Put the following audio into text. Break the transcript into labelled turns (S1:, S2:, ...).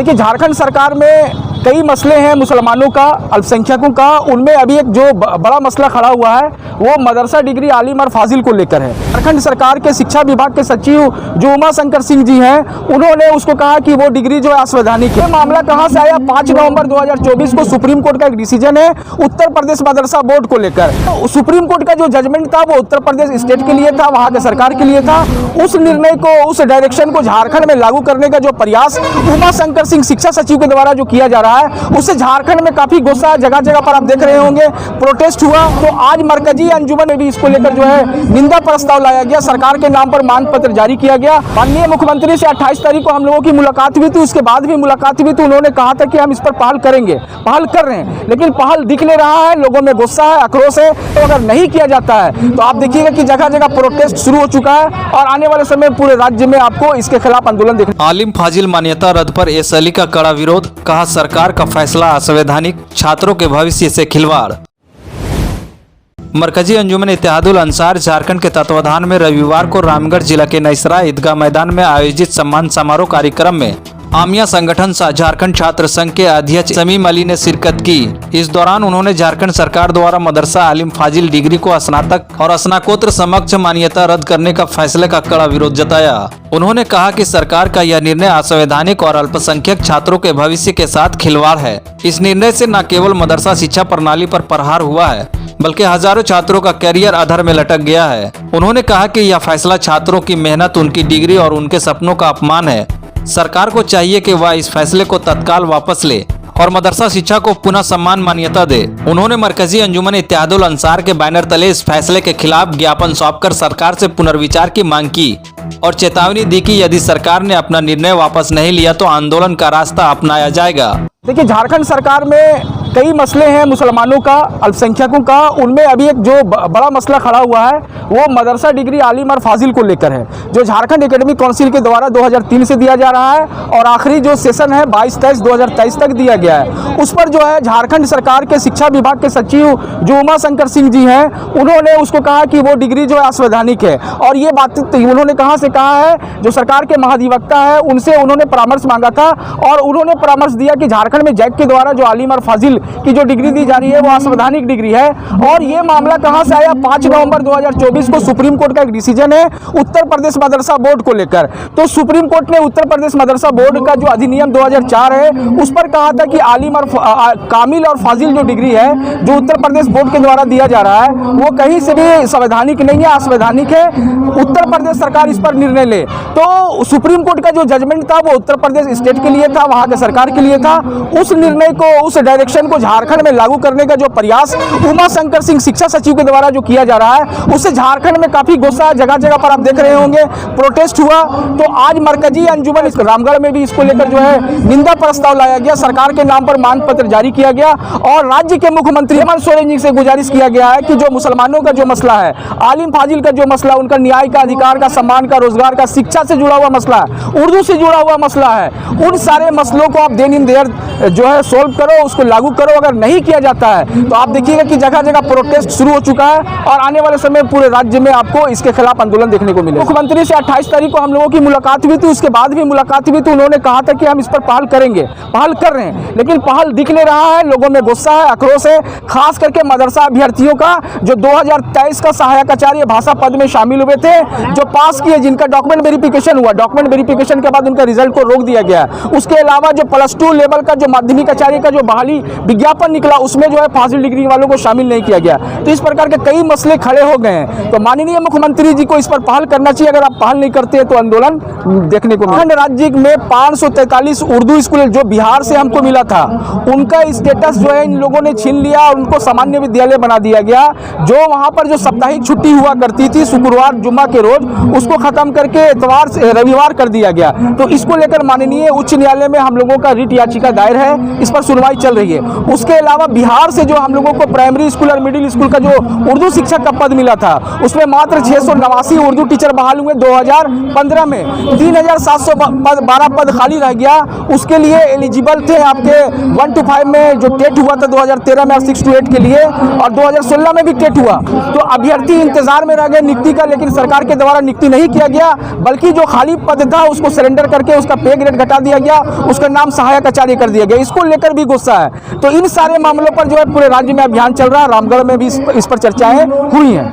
S1: देखिए, झारखंड सरकार में कई मसले हैं मुसलमानों का, अल्पसंख्यकों का। उनमें अभी एक जो बड़ा मसला खड़ा हुआ है वो मदरसा डिग्री आलिम और फाजिल को लेकर है। झारखंड सरकार के शिक्षा विभाग के सचिव जो उमा शंकर सिंह जी हैं, उन्होंने उसको कहा कि वो डिग्री जो है असंवैधानिक है। मामला कहां से आया? 5 नवंबर 2024 को सुप्रीम कोर्ट का एक डिसीजन है उत्तर प्रदेश मदरसा बोर्ड को लेकर। तो सुप्रीम कोर्ट का जो जजमेंट था वो उत्तर प्रदेश स्टेट के लिए था, वहां के सरकार के लिए था। उस निर्णय को, उस डायरेक्शन को झारखंड में लागू करने का जो प्रयास उमा शंकर सिंह शिक्षा सचिव के द्वारा जो किया जा रहा है, उससे झारखंड में काफी गुस्सा, जगह जगह पर आप देख रहे होंगे प्रोटेस्ट हुआ। तो आज मरकजी अंजुमन में भी इसको लेकर जो है निंदा प्रस्ताव लाया गया, सरकार के नाम पर मांग पत्र जारी किया गया। माननीय मुख्यमंत्री से 28 तारीख को हम लोगों की मुलाकात हुई थी, उसके बाद भी मुलाकात हुई थी। उन्होंने कहा था कि हम इस पर पहल करेंगे, पहल कर रहे हैं, लेकिन पहल दिख नहीं रहा है। लोगों में गुस्सा है, आक्रोश है। तो अगर नहीं किया जाता है तो आप देखिएगा कि जगह जगह प्रोटेस्ट शुरू हो चुका है और आने वाले समय पूरे राज्य में आपको इसके खिलाफ आंदोलन देखने।
S2: आलिम फाजिल मान्यता रद्द पर एसएलई का कड़ा विरोध, कहा सरकार का फैसला असंवैधानिक, छात्रों के भविष्य से खिलवाड़। मरकजी अंजुमन इत्तेहादुल अंसार झारखंड के तत्वाधान में रविवार को रामगढ़ जिला के नैसरा ईदगाह मैदान में आयोजित सम्मान समारोह कार्यक्रम में आमिया संगठन झारखंड छात्र संघ के अध्यक्ष समीम अली ने शिरकत की। इस दौरान उन्होंने झारखंड सरकार द्वारा मदरसा आलिम फाजिल डिग्री को स्नातक और स्नाकोत्तर समक्ष मान्यता रद्द करने का फैसले का कड़ा विरोध जताया। उन्होंने कहा कि सरकार का यह निर्णय असंवैधानिक और अल्पसंख्यक छात्रों के भविष्य के साथ खिलवाड़ है। इस निर्णय से न केवल मदरसा शिक्षा प्रणाली पर प्रहार हुआ है, बल्कि हजारों छात्रों का करियर अधर में लटक गया है। उन्होंने कहा कि यह फैसला छात्रों की मेहनत, उनकी डिग्री और उनके सपनों का अपमान है। सरकार को चाहिए कि वह इस फैसले को तत्काल वापस ले और मदरसा शिक्षा को पुनः सम्मान मान्यता दे। उन्होंने मरकजी अंजुमन इत्तेहादुल अंसार के बैनर तले इस फैसले के खिलाफ ज्ञापन सौंपकर सरकार से पुनर्विचार की मांग की और चेतावनी दी कि यदि सरकार ने अपना निर्णय वापस नहीं लिया तो आंदोलन का रास्ता अपनाया जाएगा।
S1: देखिए, झारखंड सरकार में कई मसले हैं मुसलमानों का, अल्पसंख्यकों का। उनमें अभी एक जो बड़ा मसला खड़ा हुआ है वो मदरसा डिग्री आलिम और फाजिल को लेकर है, जो झारखंड एकेडमिक काउंसिल के द्वारा 2003 से दिया जा रहा है और आखिरी जो सेशन है 22-23-2023 तक दिया गया है। उस पर जो है झारखंड सरकार के शिक्षा विभाग के सचिव जो उमा शंकर सिंह जी हैं, उन्होंने उसको कहा कि वो डिग्री जो है असंवैधानिक है। और ये बात उन्होंने कहाँ से कहा है? जो सरकार के महाधिवक्ता है उनसे उन्होंने परामर्श मांगा था और उन्होंने परामर्श दिया कि झारखंड में जैक के द्वारा जो आलिम और फाजिल की जो डिग्री दी जा रही है वो असंवैधानिक डिग्री है। और ये मामला कहां से आया? 5 नवंबर 2024 को सुप्रीम कोर्ट का एक डिसीजन है उत्तर प्रदेश मदरसा बोर्ड को लेकर। तो सुप्रीम कोर्ट ने उत्तर प्रदेश मदरसा बोर्ड का जो अधिनियम 2004 है उस पर कहा था कि आलिम और कामिल और फाजिल जो डिग्री है जो उत्तर प्रदेश बोर्ड के द्वारा दिया जा रहा है वो कहीं से भी संवैधानिक नहीं है, असंवैधानिक है। उत्तर प्रदेश सरकार इस पर निर्णय ले। तो सुप्रीम कोर्ट का जो जजमेंट था वो उत्तर प्रदेश स्टेट के लिए था, वहां के सरकार के लिए था। उस निर्णय को, उस डायरेक्शन को झारखंड में लागू करने का जो प्रयास उमा शंकर सिंह शिक्षा सचिव के द्वारा जो किया जा रहा है, उससे झारखंड में काफी गुस्सा, जगह जगह पर आप देख रहे होंगे प्रोटेस्ट हुआ। तो आज मरकजी अंजुमन रामगढ़ में भी इसको लेकर जो है निंदा प्रस्ताव लाया गया, सरकार के नाम पर मांग पत्र जारी किया गया और राज्य के मुख्यमंत्री हेमंत सोरेन जी से गुजारिश किया गया है कि जो मुसलमानों का जो मसला है, आलिम फाजिल का जो मसला, उनका न्याय का, अधिकार का, सम्मान का, रोजगार का, शिक्षा से जुड़ा हुआ मसला है, उर्दू से जुड़ा हुआ मसला है, उन सारे मसलों को आप देन इन देयर जो है सोल्व करो, उसको लागू करो। अगर नहीं किया जाता है तो आप देखिएगा कि जगह जगह प्रोटेस्ट शुरू हो चुका है और आने वाले समय पूरे राज्य में आपको इसके खिलाफ आंदोलन देखने को मिलेगा। मुख्यमंत्री से 28 तारीख को हम लोगों की मुलाकात हुई थी, उसके बाद भी मुलाकात हुई थी। उन्होंने कहा था कि हम इस पर पहल करेंगे, पहल कर रहे हैं, लेकिन पहल दिख नहीं रहा है। लोगों में गुस्सा है, आक्रोश है, खास करके मदरसा अभ्यर्थियों का जो 2023 का सहायक आचार्य भाषा पद में शामिल हुए थे, जो पास किए, जिनका डॉक्यूमेंट वेरिफिकेशन हुआ, डॉक्यूमेंट वेरिफिकेशन के बाद उनका रिजल्ट को रोक दिया गया। उसके अलावा जो +2 लेवल का जो माध्यमिक आचार्य का जो बहाली विज्ञापन निकला उसमें जो है फाजिल डिग्री वालों को शामिल नहीं किया गया। तो इस प्रकार के कई मसले खड़े हो गए हैं। तो माननीय मुख्यमंत्री जी को इस पर पहल करना चाहिए। अगर आप पहल नहीं करते हैं तो आंदोलन देखने को मिलेगा। राज्य में 543 उर्दू स्कूल जो बिहार से हमको मिला था, उनका स्टेटस जो है इन लोगों ने छीन लिया और उनको सामान्य विद्यालय बना दिया गया। जो वहां पर जो साप्ताहिक छुट्टी हुआ करती थी शुक्रवार जुम्मा के रोज, उसको खत्म करके इतवार से रविवार कर दिया गया। तो इसको लेकर माननीय उच्च न्यायालय में हम लोगों का रिट याचिका दायर है, इस पर सुनवाई चल रही है। उसके अलावा बिहार से जो हम लोगों को प्राइमरी स्कूल और मिडिल स्कूल का जो उर्दू शिक्षक का पद मिला था, उसमें मात्र 689 उर्दू टीचर बहाल हुए 2015 में। 3712 पद खाली रह गया। उसके लिए एलिजिबल थे आपके 1 to 5 में जो टेट हुआ था 2013 में, और 6 to 8 के लिए, और 2016 में भी टेट हुआ। तो अभ्यर्थी इंतजार में रह गए नियुक्ति का, लेकिन सरकार के द्वारा नियुक्ति नहीं किया गया, बल्कि जो खाली पद था उसको सरेंडर करके उसका पे ग्रेड घटा दिया गया, उसका नाम सहायक आचार्य कर दिया गया। इसको लेकर भी गुस्सा है। तो इन सारे मामलों पर जो है पूरे राज्य में अभियान चल रहा है। रामगढ़ में भी इस पर चर्चाएं हुई हैं।